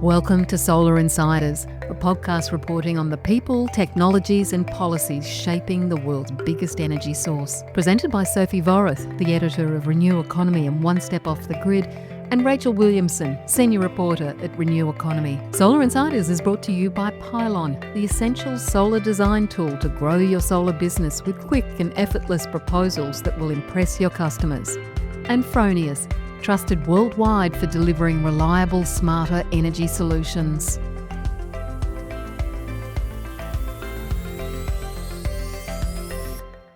Welcome to Solar Insiders, a podcast reporting on the people, technologies and policies shaping the world's biggest energy source. Presented by Sophie Vorath, the editor of Renew Economy and One Step Off the Grid, and Rachel Williamson, senior reporter at Renew Economy. Solar Insiders is brought to you by Pylon, the essential solar design tool to grow your solar business with quick and effortless proposals that will impress your customers. And Fronius, trusted worldwide for delivering reliable, smarter energy solutions.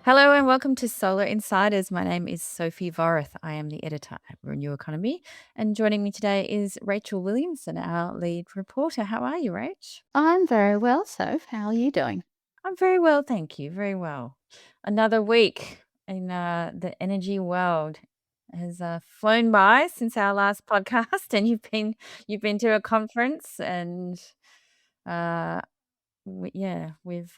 Hello and welcome to Solar Insiders. My name is Sophie Vorath. I am the editor at Renew Economy, and joining me today is Rachel Williamson, our lead reporter. How are you, Rach? I'm very well, Soph. How are you doing? I'm very well, thank you. Very well. Another week in the energy world has flown by since our last podcast, and you've been to a conference, and we've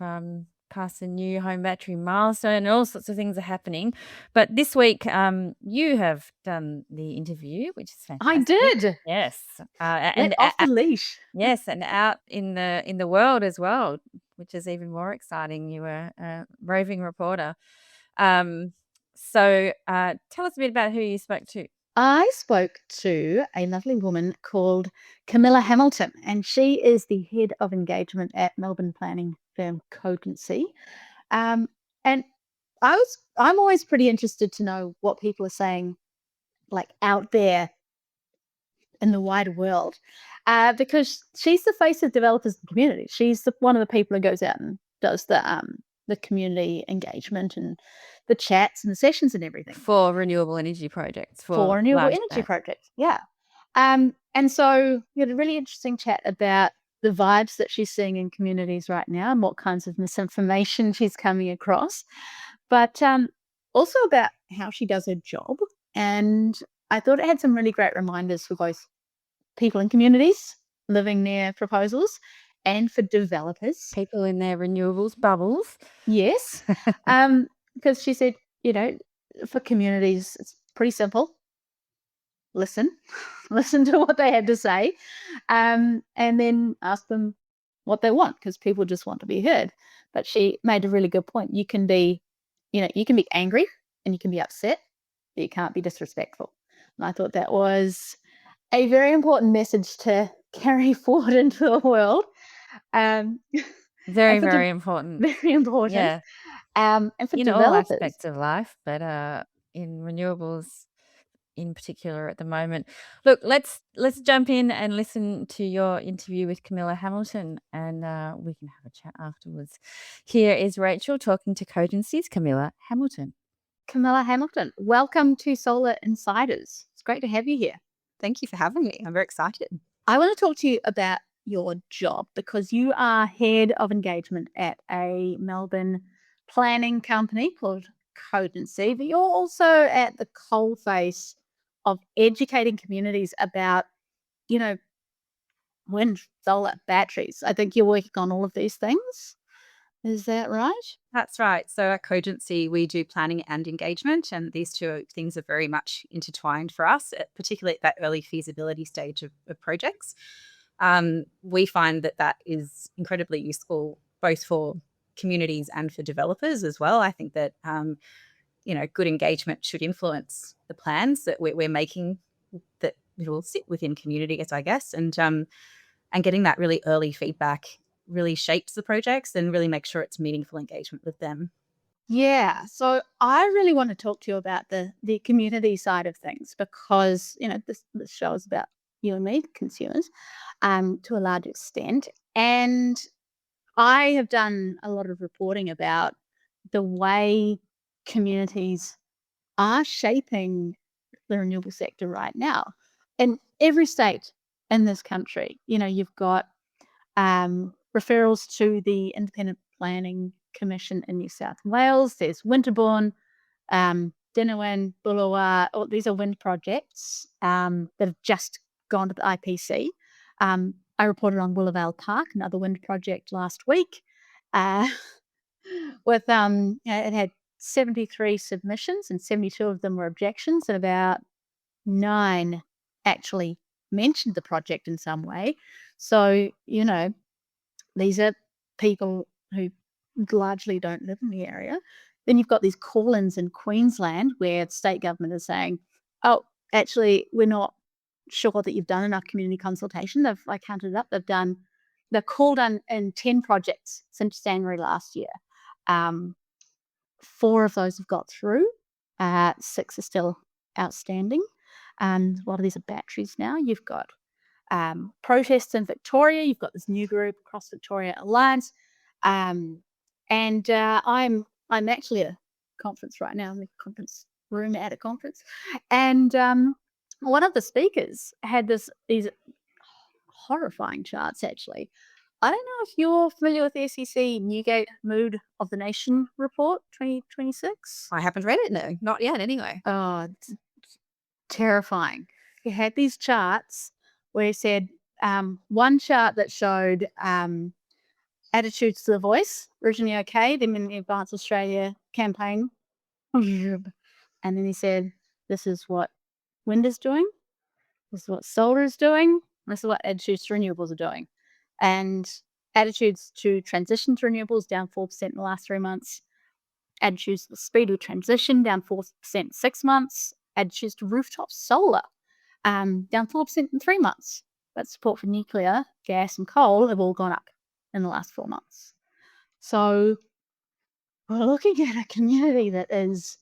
passed a new home battery milestone, and all sorts of things are happening. But this week, you have done the interview, which is fantastic. I did. Yes, And off the leash. Yes, and out in the world as well, which is even more exciting. You were a roving reporter. So tell us a bit about who you spoke to. I spoke to a lovely woman called Camilla Hamilton, and she is the head of engagement at Melbourne planning firm Cogency. And I'm always pretty interested to know what people are saying, like out there in the wider world, because she's the face of developers and community. She's one of the people who goes out and does the community engagement and the chats and the sessions and everything for renewable energy projects. For renewable energy projects, yeah. And so we had a really interesting chat about the vibes that she's seeing in communities right now and what kinds of misinformation she's coming across, but also about how she does her job. And I thought it had some really great reminders for both people in communities living near proposals and for developers. People in their renewables bubbles. Yes. Because she said, for communities, it's pretty simple. Listen to what they had to say, and then ask them what they want, because people just want to be heard. But she made a really good point. You can be angry and you can be upset, but you can't be disrespectful. And I thought that was a very important message to carry forward into the world. Very, very important. Very important. Yeah. And for in developers, all aspects of life, but in renewables in particular at the moment. Look, let's jump in and listen to your interview with Camilla Hamilton, and we can have a chat afterwards. Here is Rachel talking to Cogency's Camilla Hamilton. Camilla Hamilton, welcome to Solar Insiders. It's great to have you here. Thank you for having me. I'm very excited. I want to talk to you about your job, because you are head of engagement at a Melbourne planning company called Cogency, but you're also at the coalface of educating communities about, wind, solar, batteries. I think you're working on all of these things. Is that right? That's right. So at Cogency, we do planning and engagement, and these two things are very much intertwined for us, particularly at that early feasibility stage of projects. We find that is incredibly useful both for communities and for developers as well. I think that good engagement should influence the plans that we're making that will sit within communities, I guess, and getting that really early feedback really shapes the projects and really makes sure it's meaningful engagement with them. Yeah, so I really want to talk to you about the community side of things, because this show is about you and me, consumers, to a large extent. And I have done a lot of reporting about the way communities are shaping the renewable sector right now. In every state in this country, you've got referrals to the Independent Planning Commission in New South Wales. There's Winterbourne, Dinnerwin, Bullawa. These are wind projects that have just gone to the IPC. I reported on Willowvale Park, another wind project last week, with it had 73 submissions and 72 of them were objections, and about 9 actually mentioned the project in some way. So, these are people who largely don't live in the area. Then you've got these call-ins in Queensland where the state government is saying, oh, actually, we're not sure that you've done enough community consultation. I counted it up. They've called in 10 projects since January last year. 4 of those have got through. 6 are still outstanding. And a lot of these are batteries now. You've got protests in Victoria. You've got this new group, Cross Victoria Alliance. And I'm actually at a conference right now, in the conference room at a conference. And one of the speakers had these horrifying charts, actually. I don't know if you're familiar with the SEC Newgate Mood of the Nation report 2026. I haven't read it, no, not yet anyway. Oh, it's terrifying. He had these charts where he said one chart that showed attitudes to the voice, originally okay, then in the Advance Australia campaign. And then he said, this is what wind is doing, this is what solar is doing, this is what attitudes to renewables are doing. And attitudes to transition to renewables down 4% in the last 3 months. Attitudes to the speed of transition down 4% in 6 months. Attitudes to rooftop solar down 4% in 3 months. But support for nuclear, gas and coal have all gone up in the last 4 months. So we're looking at a community that is,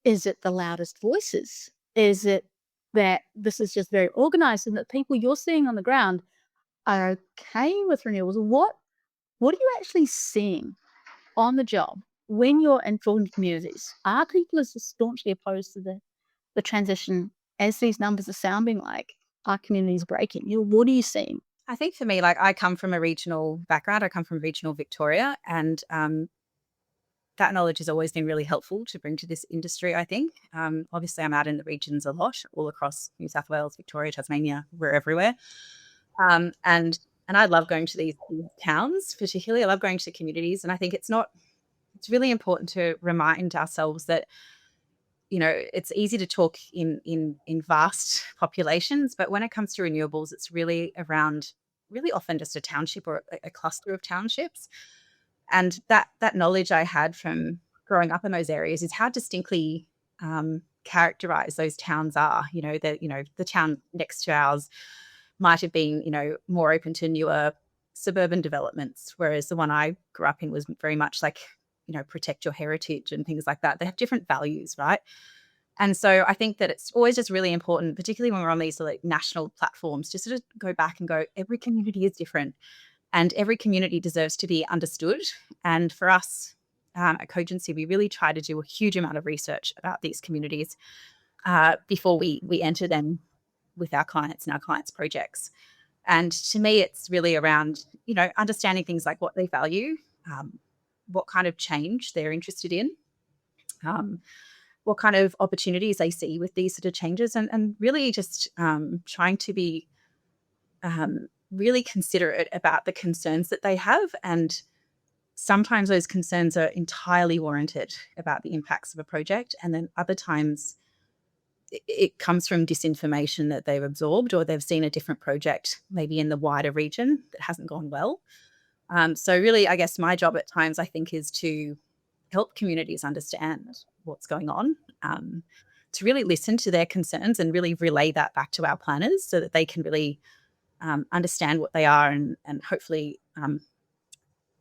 is it the loudest voices? Is it that this is just very organised and that people you're seeing on the ground are okay with renewables? What are you actually seeing on the job when you're in talking to communities? Are people as staunchly opposed to the transition as these numbers are sounding like? Are communities breaking? What are you seeing? I think for me, I come from a regional background. I come from regional Victoria, and that knowledge has always been really helpful to bring to this industry, I think. Obviously, I'm out in the regions a lot, all across New South Wales, Victoria, Tasmania, we're everywhere. And I love going to these towns, particularly. I love going to communities, and I think it's really important to remind ourselves that, it's easy to talk in vast populations, but when it comes to renewables, it's really around really often just a township or a cluster of townships. And that knowledge I had from growing up in those areas is how distinctly characterized those towns are. The town next to ours might have been, more open to newer suburban developments, whereas the one I grew up in was very much like, protect your heritage and things like that. They have different values, right? And so I think that it's always just really important, particularly when we're on these national platforms, to sort of go back and go, every community is different and every community deserves to be understood. And for us at Cogency, we really try to do a huge amount of research about these communities before we enter them with our clients and our clients' projects. And to me, it's really around, understanding things like what they value, what kind of change they're interested in, what kind of opportunities they see with these sort of changes, and really just trying to be really considerate about the concerns that they have. And sometimes those concerns are entirely warranted about the impacts of a project. And then other times it comes from disinformation that they've absorbed, or they've seen a different project maybe in the wider region that hasn't gone well. So really, I guess my job at times, I think, is to help communities understand what's going on, to really listen to their concerns and really relay that back to our planners so that they can really understand what they are and hopefully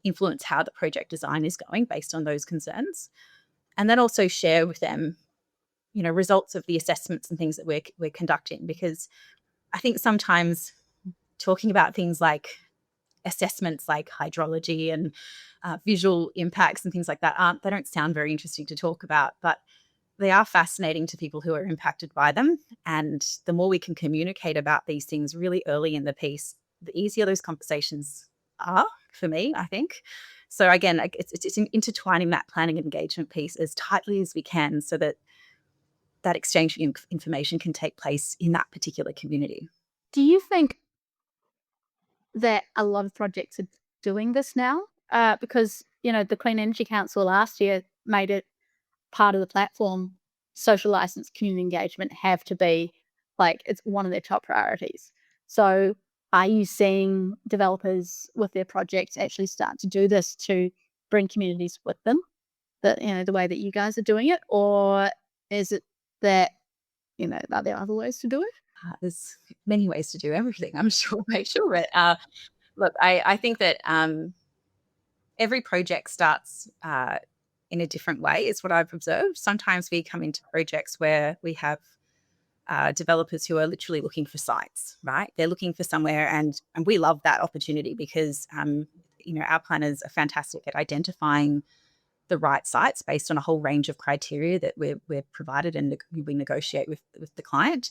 influence how the project design is going based on those concerns. And then also share with them, results of the assessments and things that we're conducting, because I think sometimes talking about things like assessments like hydrology and visual impacts and things like that they don't sound very interesting to talk about, but they are fascinating to people who are impacted by them. And the more we can communicate about these things really early in the piece, the easier those conversations are for me, I think. So again, it's intertwining that planning and engagement piece as tightly as we can so that exchange of information can take place in that particular community. Do you think that a lot of projects are doing this now? Because, the Clean Energy Council last year made it part of the platform, social license, community engagement have to be Like, it's one of their top priorities. So are you seeing developers with their projects actually start to do this to bring communities with them, the way that you guys are doing it? Or is it that, are there other ways to do it? There's many ways to do everything, I'm sure. But look, I think that every project starts in a different way, is what I've observed. Sometimes we come into projects where we have developers who are literally looking for sites, right? They're looking for somewhere, and we love that opportunity because, our planners are fantastic at identifying the right sites based on a whole range of criteria that we're provided and we negotiate with the client.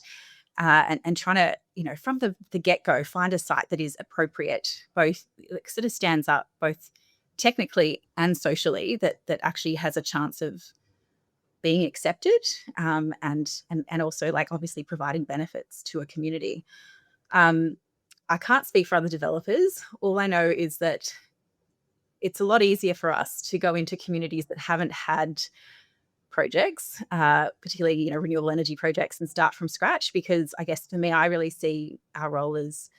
And trying to, from the get-go, find a site that is appropriate, both sort of stands up both technically and socially, that actually has a chance of being accepted, and also, like, obviously providing benefits to a community. I can't speak for other developers. All I know is that it's a lot easier for us to go into communities that haven't had projects, particularly, renewable energy projects, and start from scratch, because I guess for me, I really see our role as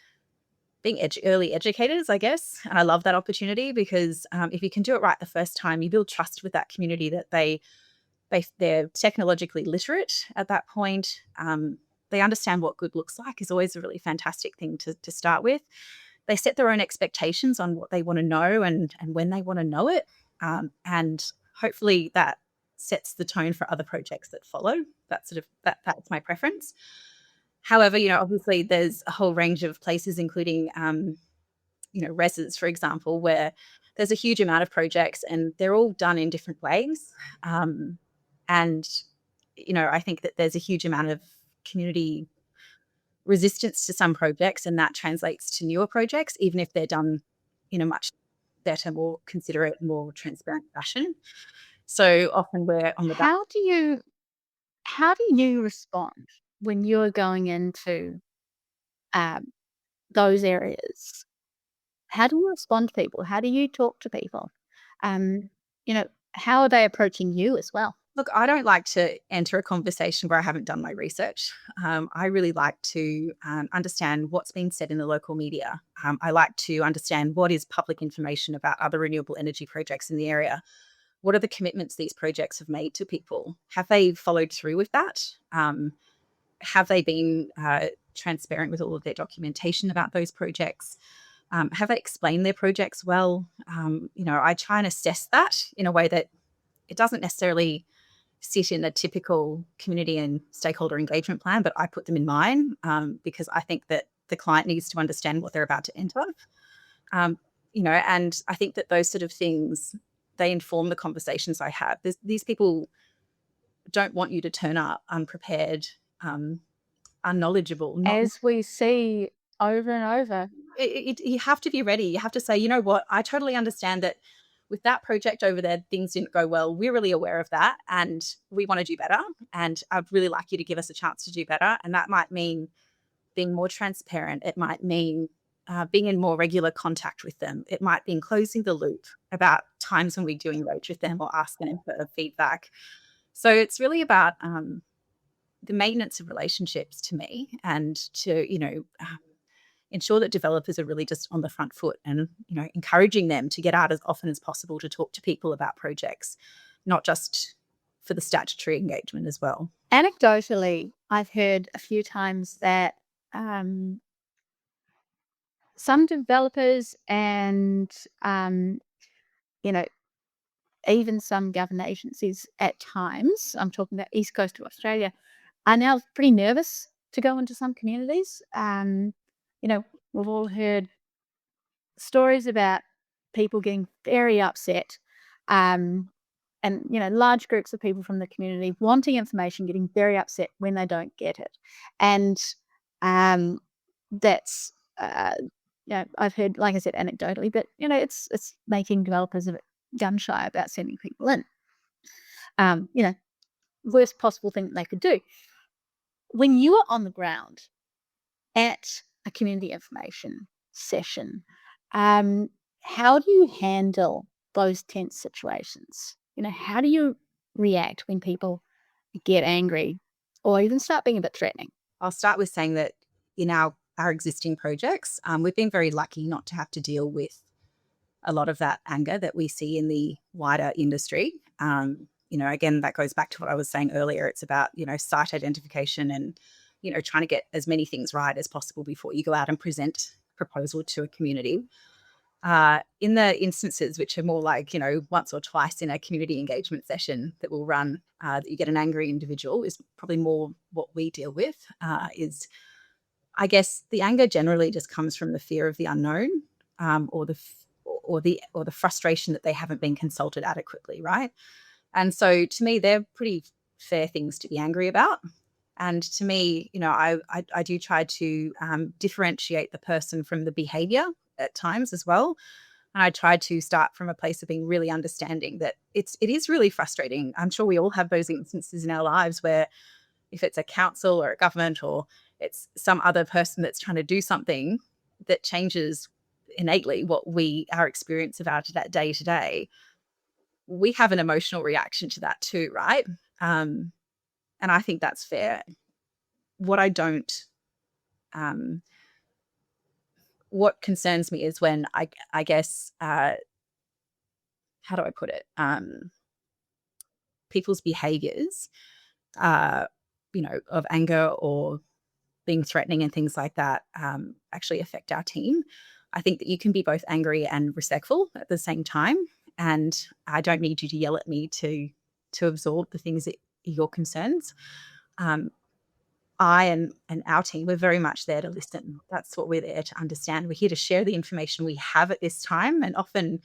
being early educators, I guess. And I love that opportunity because if you can do it right the first time, you build trust with that community that they're technologically literate at that point. They understand what good looks like, is always a really fantastic thing to start with. They set their own expectations on what they want to know and when they want to know it. And hopefully that sets the tone for other projects that follow. That's my preference. However, obviously there's a whole range of places, including, reses, for example, where there's a huge amount of projects and they're all done in different ways. And, I think that there's a huge amount of community resistance to some projects, and that translates to newer projects, even if they're done in a much better, more considerate, more transparent fashion. So often we're on the back. How do you respond when you're going into those areas? How do you respond to people? How do you talk to people? How are they approaching you as well? Look, I don't like to enter a conversation where I haven't done my research. I really like to understand what's being said in the local media. I like to understand what is public information about other renewable energy projects in the area. What are the commitments these projects have made to people? Have they followed through with that? Have they been transparent with all of their documentation about those projects? Have they explained their projects well? I try and assess that in a way that it doesn't necessarily sit in a typical community and stakeholder engagement plan, but I put them in mine because I think that the client needs to understand what they're about to enter. And I think that those sort of things, they inform the conversations I have. These people don't want you to turn up unprepared, unknowledgeable. As we see over and over. You have to be ready. You have to say, you know what, I totally understand that with that project over there, things didn't go well. We're really aware of that and we want to do better. And I'd really like you to give us a chance to do better. And that might mean being more transparent. It might mean being in more regular contact with them. It might mean closing the loop about times when we do engage with them or asking them for feedback. So it's really about the maintenance of relationships to me, and to, ensure that developers are really just on the front foot and, encouraging them to get out as often as possible to talk to people about projects, not just for the statutory engagement as well. Anecdotally, I've heard a few times that some developers and, even some government agencies at times, I'm talking about East Coast of Australia, are now pretty nervous to go into some communities. We've all heard stories about people getting very upset, and large groups of people from the community wanting information, getting very upset when they don't get it. And that's I've heard, like I said, anecdotally, but it's making developers a bit gun shy about sending people in. Worst possible thing that they could do. When you are on the ground at a community information session, how do you handle those tense situations? How do you react when people get angry or even start being a bit threatening? I'll start with saying that in our existing projects, we've been very lucky not to have to deal with a lot of that anger that we see in the wider industry. Again, that goes back to what I was saying earlier. It's about, site identification and, trying to get as many things right as possible before you go out and present a proposal to a community. In the instances which are more like, once or twice in a community engagement session that will run, that you get an angry individual is probably more what we deal with, is, I guess, the anger generally just comes from the fear of the unknown, or the frustration that they haven't been consulted adequately, right? And so to me, they're pretty fair things to be angry about. And to me, I do try to differentiate the person from the behavior at times as well. And I try to start from a place of being really understanding that it is really frustrating. I'm sure we all have those instances in our lives where if it's a council or a government or it's some other person that's trying to do something that changes innately our experience of our day to day, we have an emotional reaction to that too, right? And I think that's fair. What I don't, what concerns me is when I guess, how do I put it? People's behaviors, of anger or being threatening and things like that, actually affect our team. I think that you can be both angry and respectful at the same time. And I don't need you to yell at me to absorb the things that are your concerns. I and our team, we're very much there to listen. That's what we're there to understand. We're here to share the information we have at this time. And often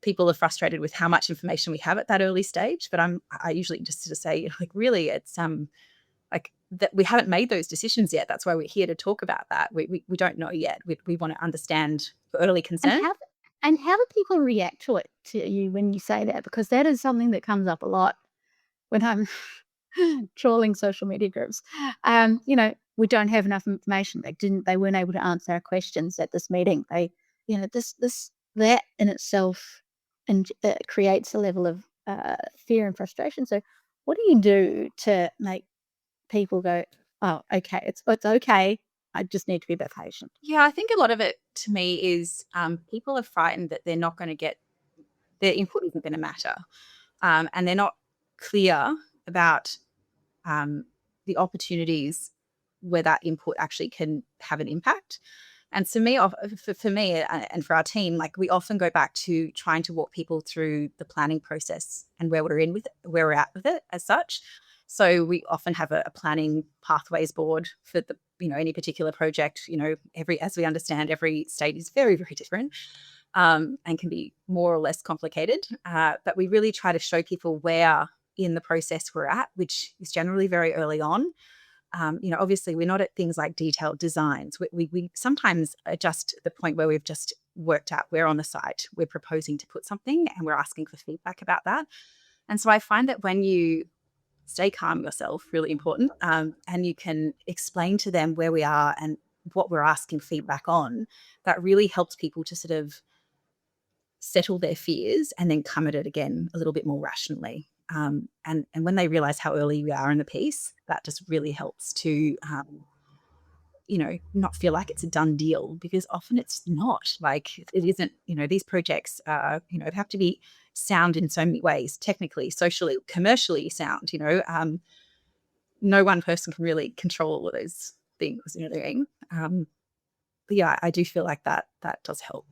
people are frustrated with how much information we have at that early stage. But I usually just sort of say, like, really, it's like that we haven't made those decisions yet. That's why we're here to talk about that. We don't know yet. We want to understand early concern. And how do people react to you when you say that? Because that is something that comes up a lot when I'm trawling social media groups. We don't have enough information. They weren't able to answer our questions at this meeting. That in itself and creates a level of fear and frustration. So what do you do to make people go, oh, okay, it's okay. I just need to be a bit patient. Yeah, I think a lot of it to me is people are frightened that they're not going to get, their input isn't going to matter. And they're not clear about the opportunities where that input actually can have an impact. And for me and for our team, like, we often go back to trying to walk people through the planning process and where we're at with it as such. So we often have a planning pathways board for any particular project. As we understand, every state is very, very different, and can be more or less complicated. But we really try to show people where in the process we're at, which is generally very early on. Obviously we're not at things like detailed designs. We sometimes adjust the point where we've just worked out we're on the site, we're proposing to put something and we're asking for feedback about that. And so I find that when you stay calm yourself, really important, and you can explain to them where we are and what we're asking feedback on, that really helps people to sort of settle their fears and then come at it again a little bit more rationally. And when they realize how early we are in the piece, that just really helps to, not feel like it's a done deal, because often it's not. Like, it isn't. These projects have to be sound in so many ways, technically, socially, commercially sound. No one person can really control all of those things. But yeah, I do feel like that does help.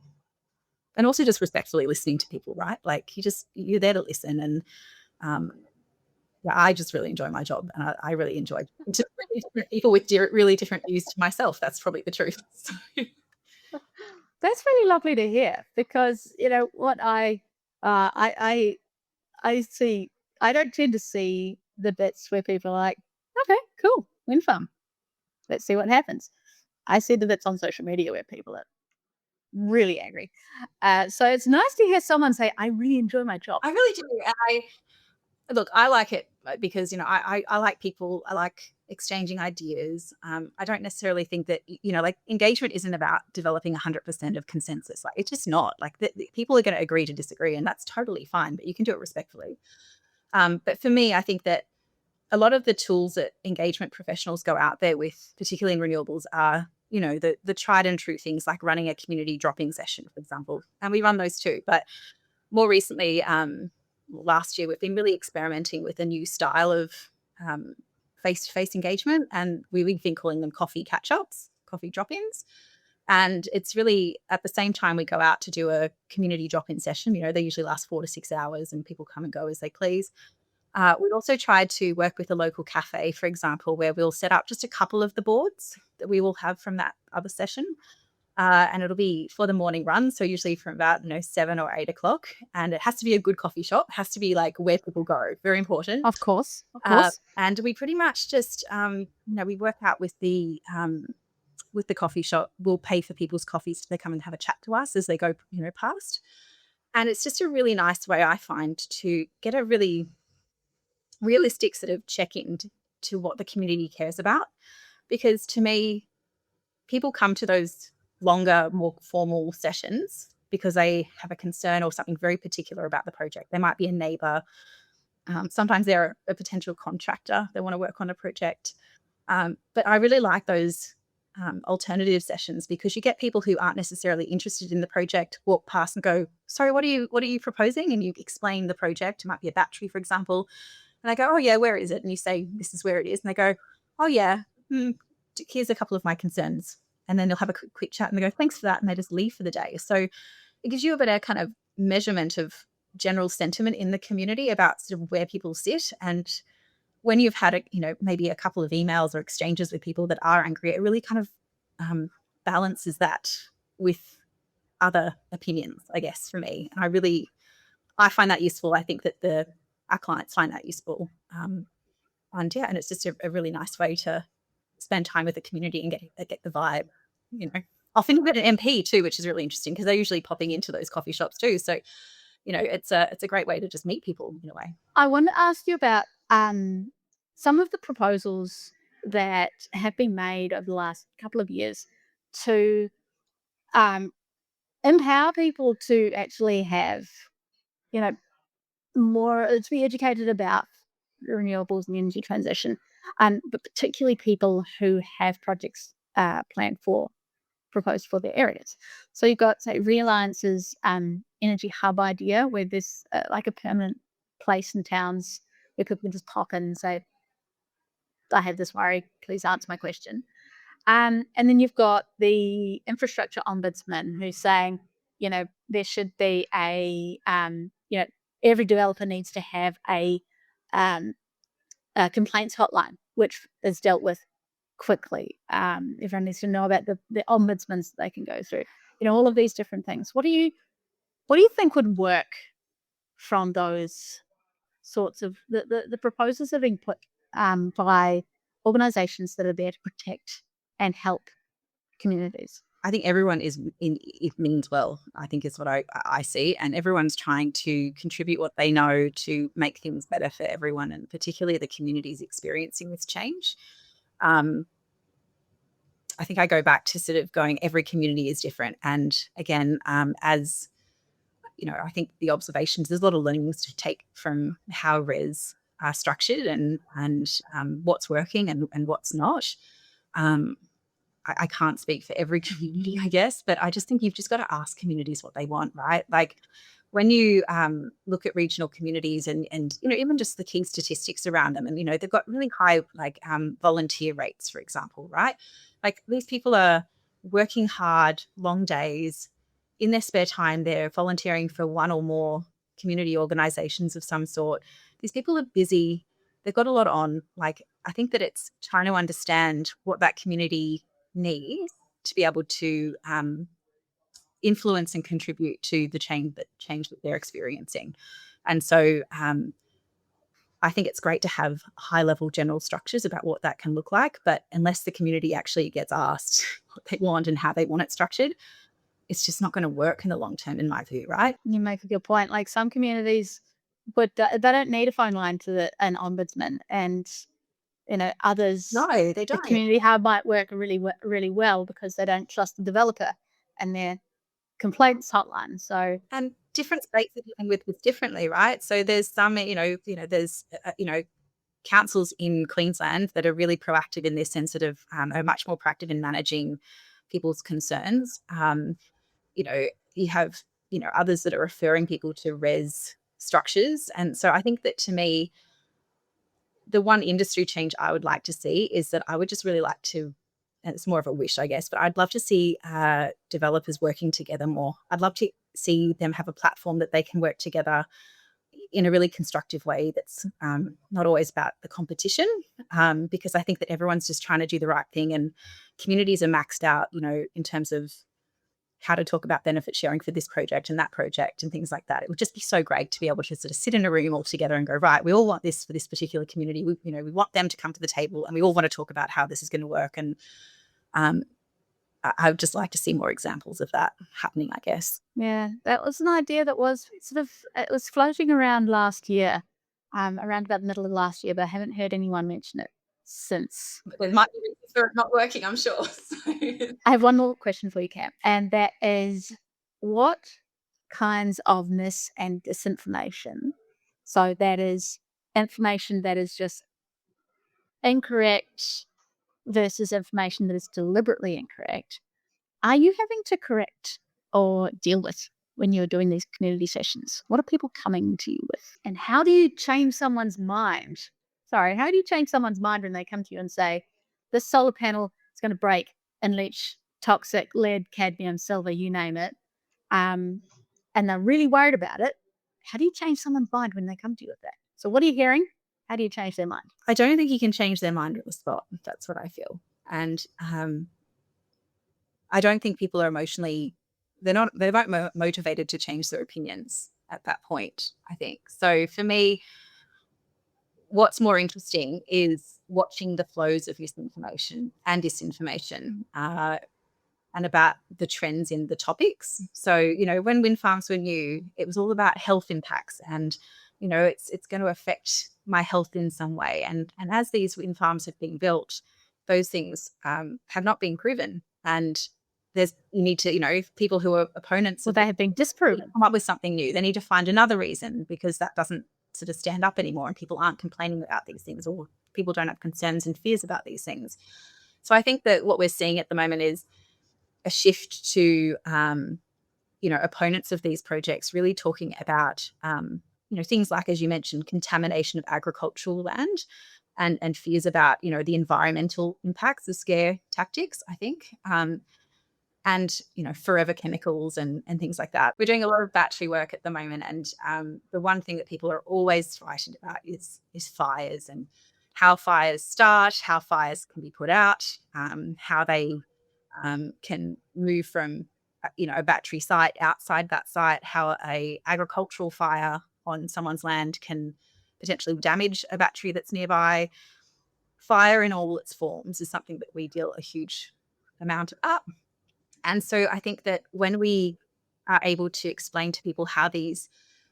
And also just respectfully listening to people, right? Like, you're there to listen. And I just really enjoy my job, and I really enjoy really different people with really different views to myself. That's probably the truth. That's really lovely to hear, because what I see, I don't tend to see the bits where people are like, okay, cool, wind farm, let's see what happens. I see the bits on social media where people are really angry. So it's nice to hear someone say, I really enjoy my job. I really do. Look, I like it because, I like people. I like exchanging ideas. I don't necessarily think that, like, engagement isn't about developing 100% of consensus. Like, it's just not. Like, people are going to agree to disagree, and that's totally fine, but you can do it respectfully. But for me, I think that a lot of the tools that engagement professionals go out there with, particularly in renewables, are, the tried and true things like running a community drop-in session, for example. And we run those too. But more recently, last year, we've been really experimenting with a new style of face-to-face engagement, and we've been calling them coffee catch-ups, coffee drop-ins. And it's really at the same time we go out to do a community drop-in session. They usually last 4 to 6 hours and people come and go as they please. We've also tried to work with a local cafe, for example, where we'll set up just a couple of the boards that we will have from that other session. And it'll be for the morning run. So usually from about 7 or 8 o'clock. And it has to be a good coffee shop. It has to be like where people go. Very important. Of course. Of course. And we pretty much just, we work out with the coffee shop. We'll pay for people's coffees so they come and have a chat to us as they go, past. And it's just a really nice way, I find, to get a really realistic sort of check-in to what the community cares about. Because to me, people come to those longer, more formal sessions because they have a concern or something very particular about the project. They might be a neighbour. Sometimes they're a potential contractor. They want to work on a project. But I really like those alternative sessions because you get people who aren't necessarily interested in the project walk past and go, sorry, what are you proposing? And you explain the project. It might be a battery, for example. And I go, oh, yeah, where is it? And you say, this is where it is. And they go, oh, yeah, here's a couple of my concerns. And then they'll have a quick chat and they go, thanks for that. And they just leave for the day. So it gives you a better kind of measurement of general sentiment in the community about sort of where people sit. And when you've had, maybe a couple of emails or exchanges with people that are angry, it really kind of balances that with other opinions, I guess, for me. And I find that useful. I think that our clients find that useful. And it's just a really nice way to spend time with the community and get the vibe, Often you get an MP too, which is really interesting because they're usually popping into those coffee shops too. So, it's a great way to just meet people in a way. I want to ask you about some of the proposals that have been made over the last couple of years to empower people to actually have, more to be educated about renewables and the energy transition, but particularly people who have projects proposed for their areas. So you've got, say, Realliance's energy hub idea, where there's like a permanent place in towns where people can just pop in and say, I have this worry, please answer my question. And then you've got the infrastructure ombudsman who's saying, there should be every developer needs to have a complaints hotline, which is dealt with quickly. Everyone needs to know about the ombudsmans they can go through. All of these different things. What do you think would work from those sorts of the proposals that have been put by organisations that are there to protect and help communities? I think everyone it means well, I think is what I see. And everyone's trying to contribute what they know to make things better for everyone, and particularly the communities experiencing this change. I think I go back to sort of going, every community is different. And again, as I think the observations, there's a lot of learnings to take from how RES are structured and what's working and what's not. I can't speak for every community, I guess, but I just think you've just got to ask communities what they want, right? Like when you look at regional communities and even just the key statistics around them, and they've got really high volunteer rates, for example, right? Like these people are working hard, long days. In their spare time, they're volunteering for one or more community organisations of some sort. These people are busy. They've got a lot on. Like I think that it's trying to understand what that community needs to be able to influence and contribute to the change that they're experiencing. And so I think it's great to have high-level general structures about what that can look like, but unless the community actually gets asked what they want and how they want it structured, it's just not going to work in the long term, in my view, right? You make a good point. Like some communities, but they don't need a phone line to an ombudsman, and others. No, they The don't. community hub might work really well because they don't trust the developer and their complaints hotline. So And different states are dealing with this differently, right? So there's some, there's, councils in Queensland that are really proactive in this sense, are much more proactive in managing people's concerns. You have, others that are referring people to res structures. And so I think that, to me, the one industry change I would like to see is that I would just really like to, and it's more of a wish, I guess, but I'd love to see developers working together more. I'd love to see them have a platform that they can work together in a really constructive way that's not always about the competition, because I think that everyone's just trying to do the right thing, and communities are maxed out, in terms of how to talk about benefit sharing for this project and that project and things like that. It would just be so great to be able to sort of sit in a room all together and go, right, we all want this for this particular community. We want them to come to the table, and we all want to talk about how this is going to work. And I would just like to see more examples of that happening, I guess. Yeah, that was an idea that was it was floating around last year, around about the middle of last year, but I haven't heard anyone mention it since. There might be reasons for it not working, I'm sure. I have one more question for you, Cam, and that is, what kinds of mis and disinformation, so that is information that is just incorrect versus information that is deliberately incorrect, are you having to correct or deal with when you're doing these community sessions? What are people coming to you with? And how do you change someone's mind? How do you change someone's mind when they come to you and say, this solar panel is going to break and leach toxic lead, cadmium, silver, you name it, and they're really worried about it? How do you change someone's mind when they come to you with that? So what are you hearing? How do you change their mind? I don't think you can change their mind on the spot. That's what I feel. And I don't think people are they're not motivated to change their opinions at that point, I think. So for me, what's more interesting is watching the flows of misinformation and disinformation, and about the trends in the topics. So, when wind farms were new, it was all about health impacts and, it's going to affect my health in some way. And as these wind farms have been built, those things have not been proven. And you need to, people who are opponents, they have been disproven. Come up with something new. They need to find another reason, because that doesn't sort of stand up anymore, and people aren't complaining about these things, or people don't have concerns and fears about these things. So I think that what we're seeing at the moment is a shift to, opponents of these projects really talking about, things like, as you mentioned, contamination of agricultural land, and fears about, the environmental impacts of scare tactics, I think. And, forever chemicals and things like that. We're doing a lot of battery work at the moment. And the one thing that people are always frightened about is fires, and how fires start, how fires can be put out, how they can move from, a battery site outside that site, how a agricultural fire on someone's land can potentially damage a battery that's nearby. Fire in all its forms is something that we deal a huge amount of. And so I think that when we are able to explain to people how these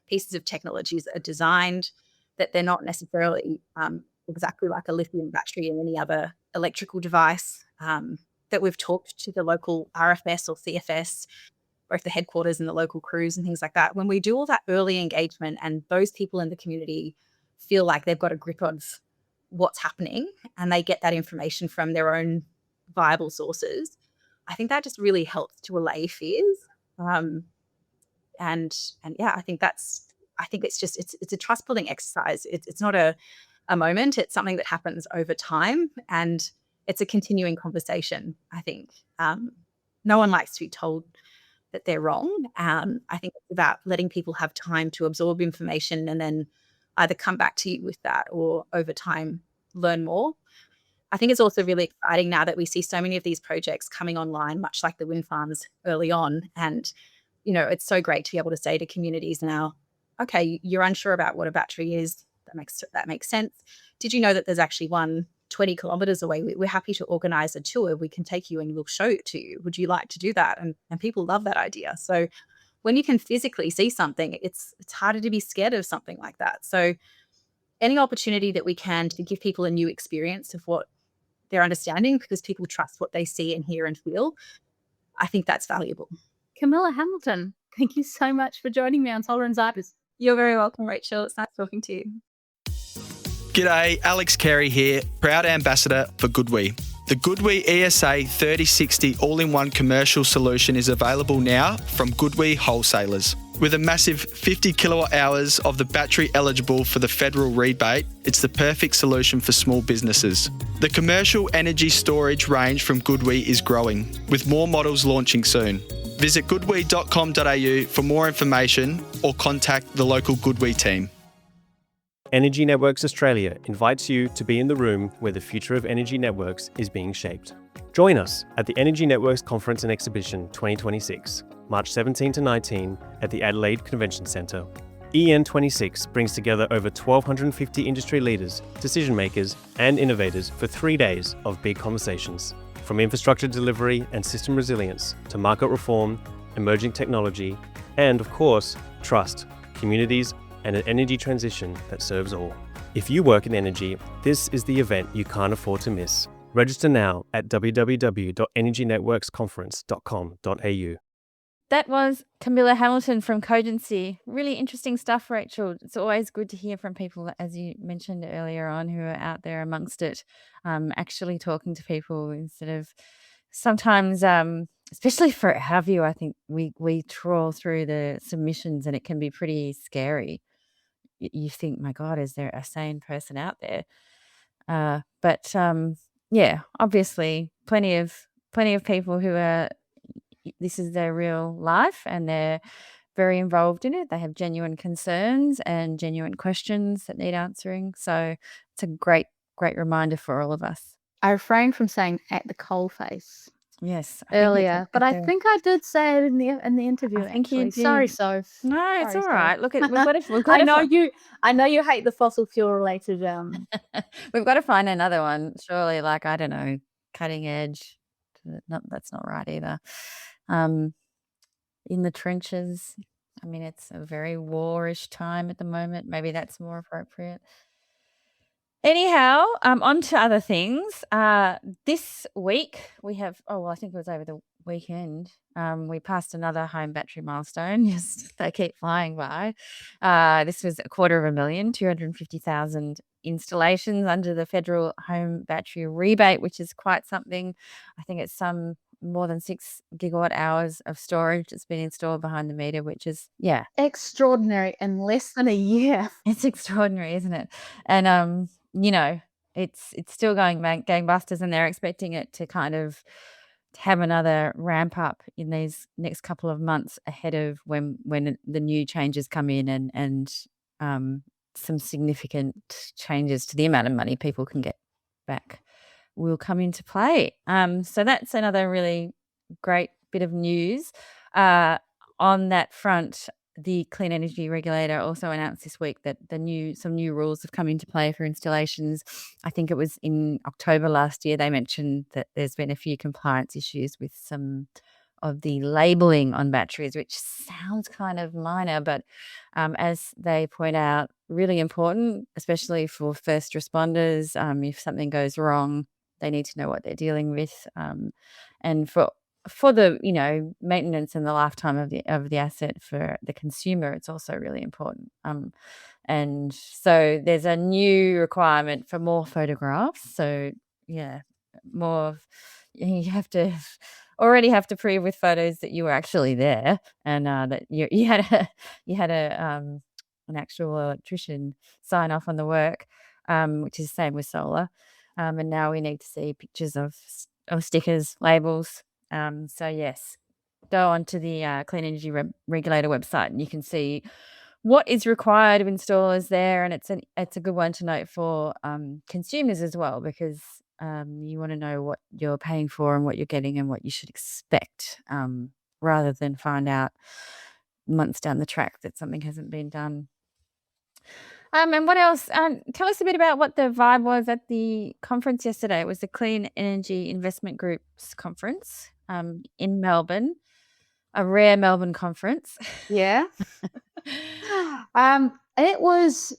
pieces of technologies are designed, that they're not necessarily exactly like a lithium battery in any other electrical device, that we've talked to the local RFS or CFS, both the headquarters and the local crews and things like that. When we do all that early engagement, and those people in the community feel like they've got a grip of what's happening, and they get that information from their own viable sources, I think that just really helps to allay fears. And yeah, I think it's a trust building exercise. It's not a moment. It's something that happens over time, and it's a continuing conversation. I think no one likes to be told that they're wrong. I think it's about letting people have time to absorb information, and then either come back to you with that, or over time learn more. I think it's also really exciting now that we see so many of these projects coming online, much like the wind farms early on. And, it's so great to be able to say to communities now, okay, you're unsure about what a battery is. That makes sense. Did you know that there's actually one 20 kilometers away? We're happy to organize a tour. We can take you and we'll show it to you. Would you like to do that? And people love that idea. So when you can physically see something, it's harder to be scared of something like that. So any opportunity that we can to give people a new experience of what they're understanding, because people trust what they see and hear and feel, I think that's valuable. Camilla Hamilton, thank you so much for joining me on Solar Insiders. You're very welcome, Rachel. It's nice talking to you. G'day, Alex Carey here, proud ambassador for GoodWe. The GoodWe ESA 3060 all-in-one commercial solution is available now from GoodWe wholesalers. With a massive 50 kilowatt hours of the battery eligible for the federal rebate, it's the perfect solution for small businesses. The commercial energy storage range from GoodWe is growing, with more models launching soon. Visit goodwe.com.au for more information or contact the local GoodWe team. Energy Networks Australia invites you to be in the room where the future of energy networks is being shaped. Join us at the Energy Networks Conference and Exhibition 2026, March 17 to 19 at the Adelaide Convention Centre. EN26 brings together over 1,250 industry leaders, decision makers and innovators for 3 days of big conversations. From infrastructure delivery and system resilience to market reform, emerging technology, and of course, trust, communities, and an energy transition that serves all. If you work in energy, this is the event you can't afford to miss. Register now at www.energynetworksconference.com.au. That was Camilla Hamilton from Cogency. Really interesting stuff, Rachel. It's always good to hear from people, as you mentioned earlier on, who are out there amongst it, actually talking to people instead of sometimes, especially for our view, I think we trawl through the submissions and it can be pretty scary. You think, my God, is there a sane person out there? But yeah, obviously, plenty of people who are. This is their real life, and they're very involved in it. They have genuine concerns and genuine questions that need answering. So it's a great reminder for all of us. I refrained from saying at the coalface Yes, I think it's earlier, but I think I did say it in the interview. I think you actually. Sorry, did. Soph. No, it's Sorry, all right. Soph. Look, we've got to. I know you hate the fossil fuel related. We've got to find another one. Surely, like, I don't know, cutting edge. No, that's not right either. In the trenches. I mean, it's a very war-ish time at the moment. Maybe that's more appropriate. Anyhow, on to other things. This week we have, I think it was over the weekend, we passed another home battery milestone. Yes, they keep flying by. This was 250,000, 250,000 installations under the federal home battery rebate, which is quite something. I think it's some more than 6 gigawatt hours of storage that's been installed behind the meter, which is, extraordinary in less than a year. It's extraordinary, isn't it? And, it's still going gangbusters, and they're expecting it to kind of have another ramp up in these next couple of months ahead of when the new changes come in and some significant changes to the amount of money people can get back will come into play. So that's another really great bit of news. On that front, the Clean Energy Regulator also announced this week that some new rules have come into play for installations. I think it was in October last year. They mentioned that there's been a few compliance issues with some of the labelling on batteries, which sounds kind of minor, but as they point out, really important, especially for first responders. If something goes wrong, they need to know what they're dealing with, and for the maintenance and the lifetime of the asset for the consumer, it's also really important. And so there's a new requirement for more photographs. So more. You already have to prove with photos that you were actually there and that you had an actual electrician sign off on the work, which is the same with solar. And now we need to see pictures of stickers, labels. So yes, go on to the Clean Energy Regulator website and you can see what is required of installers there, and it's a good one to note for consumers as well, because you want to know what you're paying for and what you're getting and what you should expect, rather than find out months down the track that something hasn't been done. And what else? Tell us a bit about what the vibe was at the conference yesterday. It was the Clean Energy Investment Group's conference in Melbourne, a rare Melbourne conference. Yeah. It was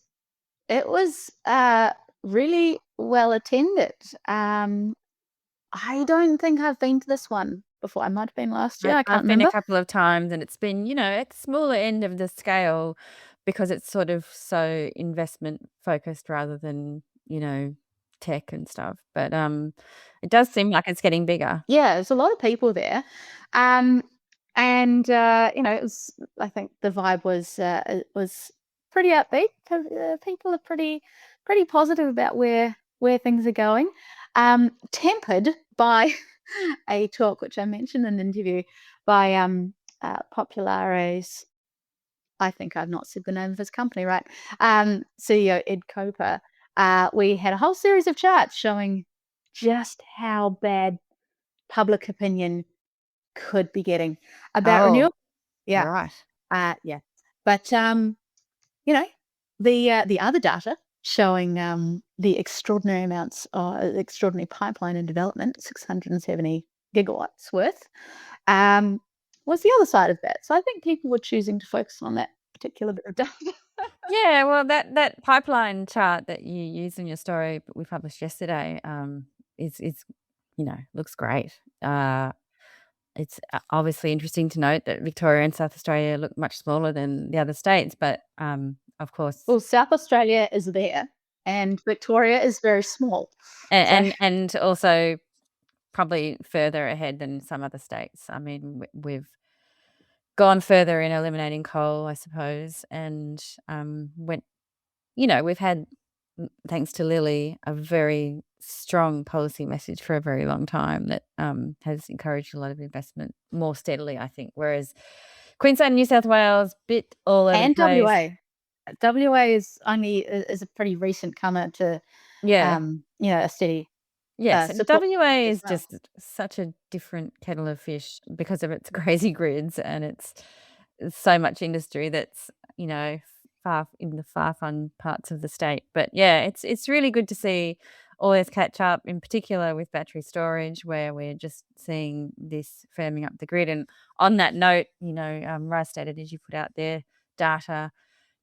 really well attended. I don't think I've been to this one before. I might have been last year. I can't I've been remember. a couple of times, and it's been, at the smaller end of the scale, because it's sort of so investment focused rather than, tech and stuff. But it does seem like it's getting bigger. Yeah, there's a lot of people there. And it was, I think the vibe was pretty upbeat. People are pretty positive about where things are going. Tempered by a talk which I mentioned in the interview by Populare's, I think I've not said the name of his company right, CEO Ed Coper. We had a whole series of charts showing just how bad public opinion could be getting about renewable. Yeah. Right. Yeah. But the other data showing the extraordinary amounts extraordinary pipeline and development, 670 gigawatts worth, was the other side of that. So I think people were choosing to focus on that particular bit of data. Yeah, well, that pipeline chart that you used in your story we published yesterday, is looks great. It's obviously interesting to note that Victoria and South Australia look much smaller than the other states, but of course, Well, South Australia is there, and Victoria is very small. and also probably further ahead than some other states. I mean, we've gone further in eliminating coal, I suppose, and we've had, thanks to Lily, a very strong policy message for a very long time that has encouraged a lot of investment more steadily, I think. Whereas Queensland, New South Wales, bit all over And the place. WA. WA is a pretty recent comer to Yeah. a steady. Yes, and support WA as is well. just such a different kettle of fish because of its crazy grids and it's so much industry that's, far in the far-flung parts of the state. But yeah, it's really good to see all this catch up, in particular with battery storage, where we're just seeing this firming up the grid. And on that note, Rystad Energy put out their data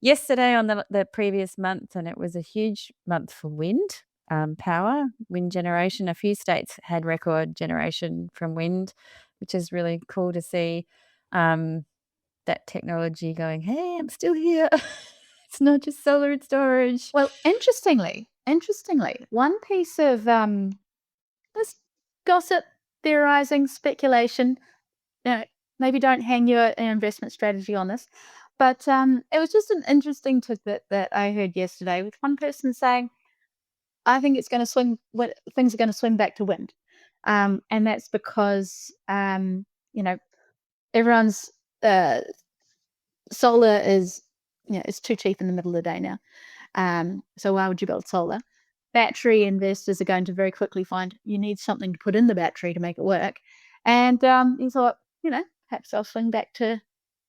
yesterday on the previous month, and it was a huge month for wind. Power, wind generation. A few states had record generation from wind, which is really cool to see. That technology going, hey, I'm still here. It's not just solar and storage. Well, interestingly, one piece of this gossip, theorizing, speculation. Maybe don't hang your investment strategy on this, but it was just an interesting tidbit that I heard yesterday with one person saying, I think it's going to swing. Things are going to swing back to wind, and that's because everyone's solar is it's too cheap in the middle of the day now. So why would you build solar? Battery investors are going to very quickly find you need something to put in the battery to make it work, and he thought, perhaps I'll swing back to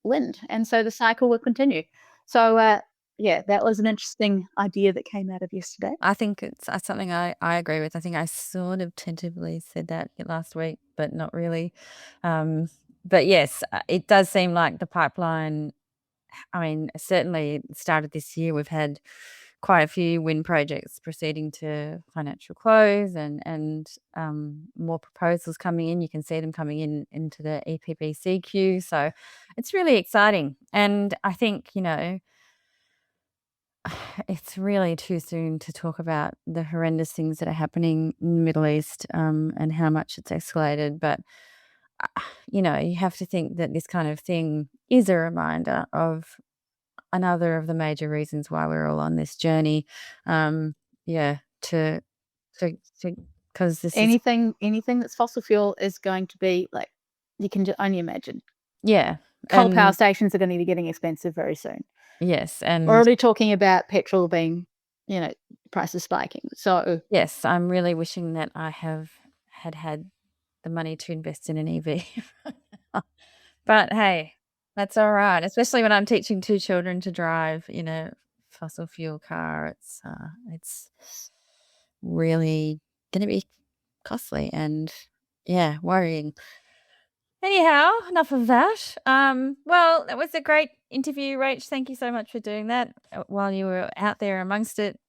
wind, and so the cycle will continue. So yeah, that was an interesting idea that came out of yesterday. I think it's something I agree with. I think I sort of tentatively said that last week, but not really. But yes, it does seem like the pipeline, I mean, certainly started this year, we've had quite a few wind projects proceeding to financial close and more proposals coming in. You can see them coming into the EPBC queue. So it's really exciting. And I think, it's really too soon to talk about the horrendous things that are happening in the Middle East and how much it's escalated. But, you have to think that this kind of thing is a reminder of another of the major reasons why we're all on this journey. Because this anything that's fossil fuel is going to be like, you can only imagine. Yeah. Coal power stations are going to be getting expensive very soon. Yes. And we're already talking about petrol being, prices spiking. So yes, I'm really wishing that I had the money to invest in an EV. But hey, that's all right. Especially when I'm teaching 2 children to drive in a fossil fuel car. It's really going to be costly and worrying. Anyhow, enough of that. Well, that was a great interview, Rach. Thank you so much for doing that while you were out there amongst it.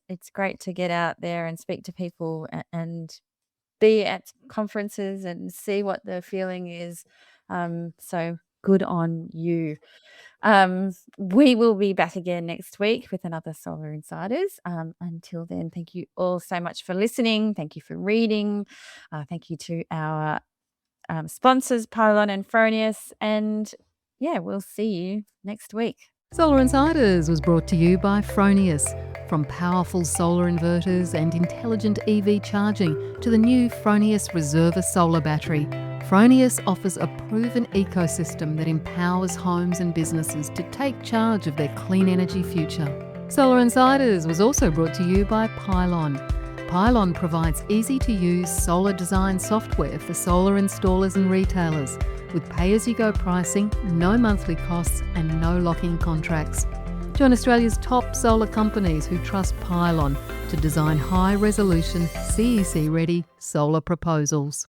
It's great to get out there and speak to people and be at conferences and see what the feeling is. So Good on you. We will be back again next week with another Solar Insiders. Until then, thank you all so much for listening. Thank you for reading. Thank you to our sponsors, Pylon and Fronius. And yeah, we'll see you next week. Solar Insiders was brought to you by Fronius. From powerful solar inverters and intelligent EV charging to the new Fronius Reserva solar battery, Fronius offers a proven ecosystem that empowers homes and businesses to take charge of their clean energy future. Solar Insiders was also brought to you by Pylon. Pylon provides easy-to-use solar design software for solar installers and retailers, with pay-as-you-go pricing, no monthly costs and no lock-in contracts. Join Australia's top solar companies who trust Pylon to design high-resolution, CEC-ready solar proposals.